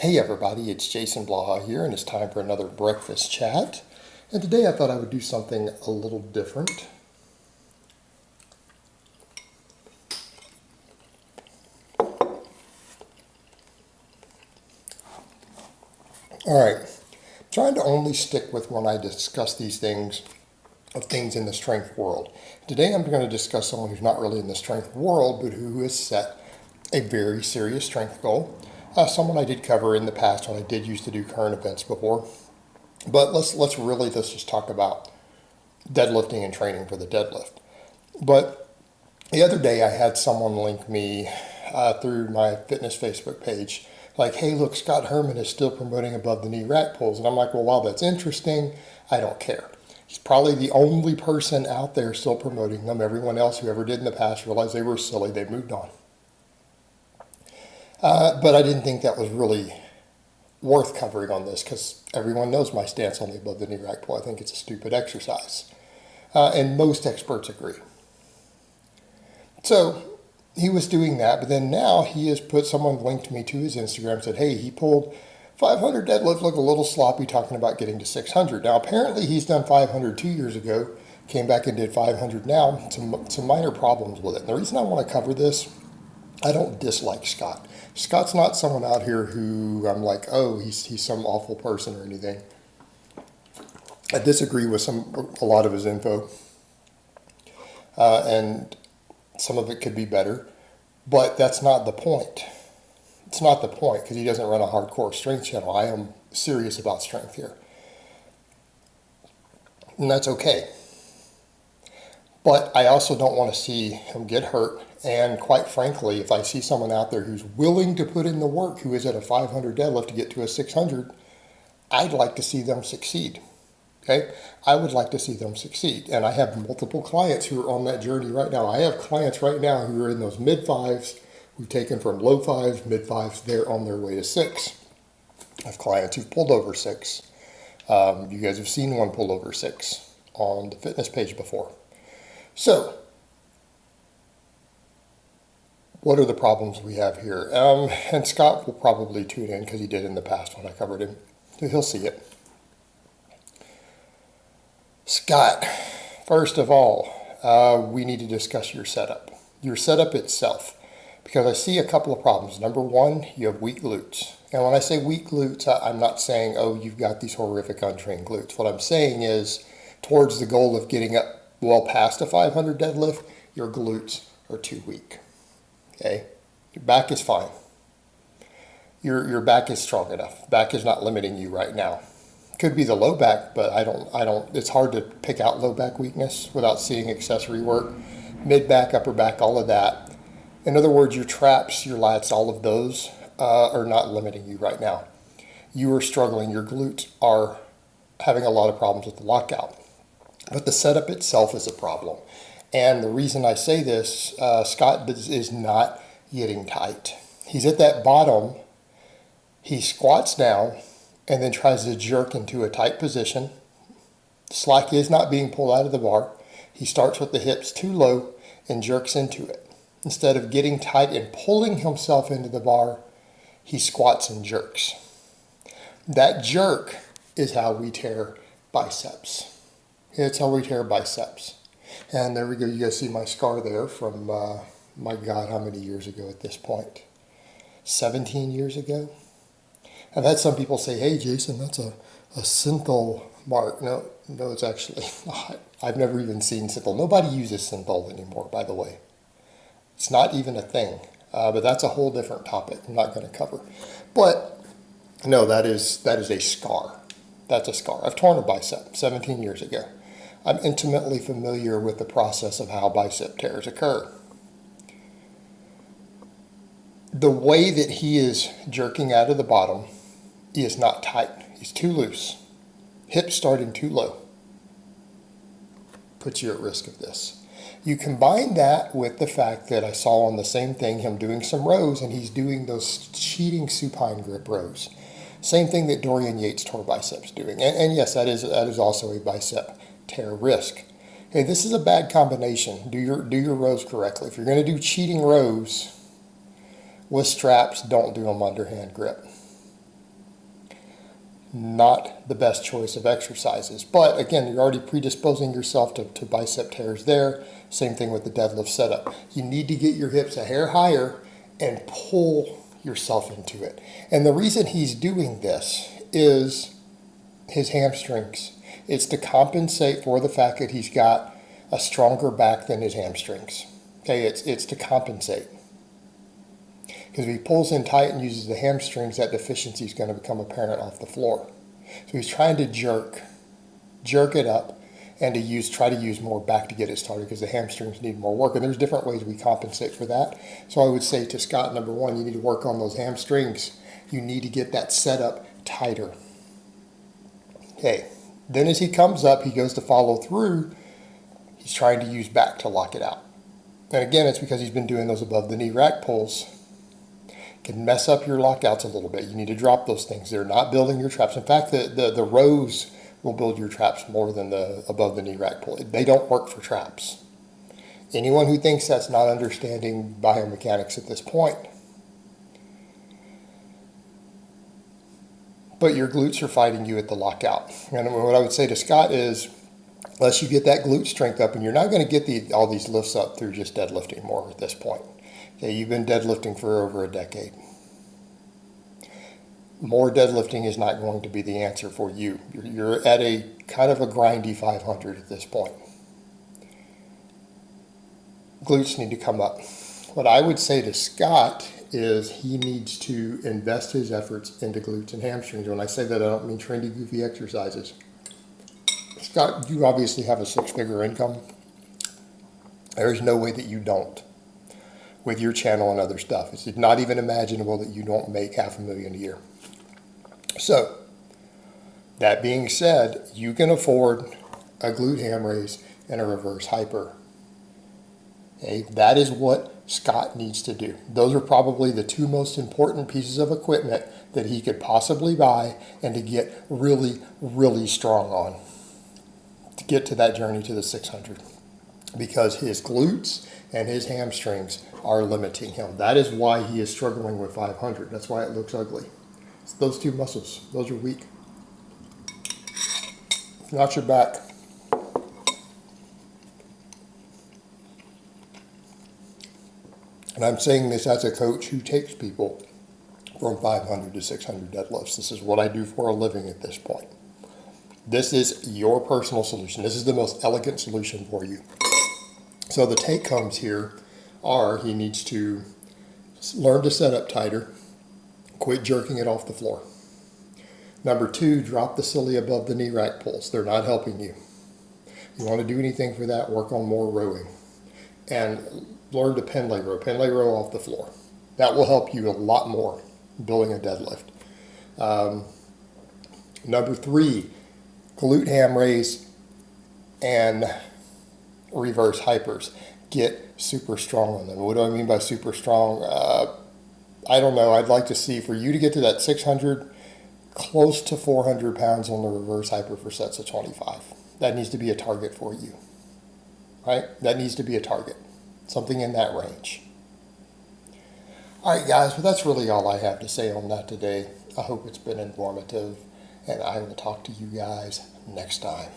Hey everybody, it's Jason Blaha here, and it's time for another breakfast chat. And today I thought I would do something a little different. Alright, I'm trying to only stick with when I discuss these things of things in the strength world. Today I'm going to discuss someone who's not really in the strength world, but who has set a very serious strength goal. Someone I did cover in the past when I did used to do current events before. But let's just talk about deadlifting and training for the deadlift. But the other day I had someone link me through my fitness Facebook page, like, hey, look, Scott Herman is still promoting above the knee rack pulls. And I'm like, well, while that's interesting, I don't care. He's probably the only person out there still promoting them. Everyone else who ever did in the past realized they were silly. They moved on. But I didn't think that was really worth covering on this because everyone knows my stance on the above the knee rack pull. I think it's a stupid exercise. And most experts agree. So he was doing that, but then now he has put, someone linked me to his Instagram, said, hey, he pulled 500 deadlift, looked a little sloppy talking about getting to 600. Now apparently he's done 500 2 years ago, came back and did 500 now, some minor problems with it. And the reason I want to cover this, I don't dislike Scott. Scott's not someone out here who I'm like, oh, he's some awful person or anything. I disagree with a lot of his info, and some of it could be better, but that's not the point. It's not the point because he doesn't run a hardcore strength channel. I am serious about strength here, and that's okay. But I also don't want to see him get hurt. And quite frankly, if I see someone out there who's willing to put in the work, who is at a 500 deadlift to get to a 600, I'd like to see them succeed. Okay? I would like to see them succeed. And I have multiple clients who are on that journey right now. I have clients right now who are in those mid fives, who've taken from low fives, mid fives, they're on their way to 6. I have clients who've pulled over 6. You guys have seen one pull over 6 on the fitness page before. So, what are the problems we have here? And Scott will probably tune in because he did in the past when I covered him. So he'll see it. Scott, first of all, we need to discuss your setup. Your setup itself. Because I see a couple of problems. Number one, you have weak glutes. And when I say weak glutes, I'm not saying, oh, you've got these horrific untrained glutes. What I'm saying is, towards the goal of getting up well past a 500 deadlift, your glutes are too weak. Okay? Your back is fine. Your back is strong enough. Back is not limiting you right now. Could be the low back, but I don't, it's hard to pick out low back weakness without seeing accessory work. Mid back, upper back, all of that. In other words, your traps, your lats, all of those are not limiting you right now. You are struggling. Your glutes are having a lot of problems with the lockout. But the setup itself is a problem. And the reason I say this, Scott is not getting tight. He's at that bottom. He squats down and then tries to jerk into a tight position. Slack is not being pulled out of the bar. He starts with the hips too low and jerks into it. Instead of getting tight and pulling himself into the bar, he squats and jerks. That jerk is how we tear biceps. It's how we tear biceps. And there we go. You guys see my scar there from, my God, how many years ago at this point? 17 years ago? I've had some people say, hey, Jason, that's a synthol mark. No, it's actually not. I've never even seen synthol. Nobody uses synthol anymore, by the way. It's not even a thing. But that's a whole different topic I'm not going to cover. But, no, that is a scar. That's a scar. I've torn a bicep 17 years ago. I'm intimately familiar with the process of how bicep tears occur. The way that he is jerking out of the bottom, he is not tight. He's too loose. Hips starting too low. Puts you at risk of this. You combine that with the fact that I saw on the same thing him doing some rows, and he's doing those cheating supine grip rows. Same thing that Dorian Yates tore biceps doing. And yes, that is also a bicep tear risk. Okay, this is a bad combination. Do your rows correctly. If you're going to do cheating rows with straps, don't do them underhand grip. not the best choice of exercises. But again, you're already predisposing yourself to bicep tears there. Same thing with the deadlift setup. You need to get your hips a hair higher and pull yourself into it. And the reason he's doing this is his hamstrings. It's to compensate for the fact that he's got a stronger back than his hamstrings. Okay, it's to compensate. Because if he pulls in tight and uses the hamstrings, that deficiency is going to become apparent off the floor. So he's trying to jerk it up, and try to use more back to get it started because the hamstrings need more work. And there's different ways we compensate for that. So I would say to Scott, number one, you need to work on those hamstrings. You need to get that setup tighter. Okay, then as he comes up, he goes to follow through. He's trying to use back to lock it out. And again, it's because he's been doing those above the knee rack pulls. Can mess up your lockouts a little bit. You need to drop those things. They're not building your traps. In fact, the rows will build your traps more than the above the knee rack pull. They don't work for traps. Anyone who thinks that's not understanding biomechanics at this point. But your glutes are fighting you at the lockout. And what I would say to Scott is, unless you get that glute strength up, and you're not going to get all these lifts up through just deadlifting more at this point. Okay, you've been deadlifting for over a decade. More deadlifting is not going to be the answer for you. You're at a kind of a grindy 500 at this point. Glutes need to come up. What I would say to Scott is he needs to invest his efforts into glutes and hamstrings. When I say that, I don't mean trendy, goofy exercises. Scott, you obviously have a six-figure income. There's no way that you don't with your channel and other stuff. It's not even imaginable that you don't make $500,000 a year. So, that being said, you can afford a glute ham raise and a reverse hyper. Okay, that is what Scott needs to do. Those are probably the two most important pieces of equipment that he could possibly buy and to get really, really strong on to get to that journey to the 600. Because his glutes and his hamstrings are limiting him. That is why he is struggling with 500. That's why it looks ugly. It's those two muscles. Those are weak. Not your back. And I'm saying this as a coach who takes people from 500 to 600 deadlifts. This is what I do for a living at this point. This is your personal solution. This is the most elegant solution for you. So the take-homes here are he needs to learn to set up tighter, quit jerking it off the floor. Number two, drop the silly above the knee rack pulls. They're not helping you. If you want to do anything for that, work on more rowing. And learn to pen leg row off the floor. That will help you a lot more building a deadlift. Number three, glute ham raise and reverse hypers. Get super strong on them. What do I mean by super strong? I don't know. I'd like to see for you to get to that 600, close to 400 pounds on the reverse hyper for sets of 25. That needs to be a target for you, right? That needs to be a target. Something in that range. All right, guys, well, that's really all I have to say on that today. I hope it's been informative, and I will talk to you guys next time.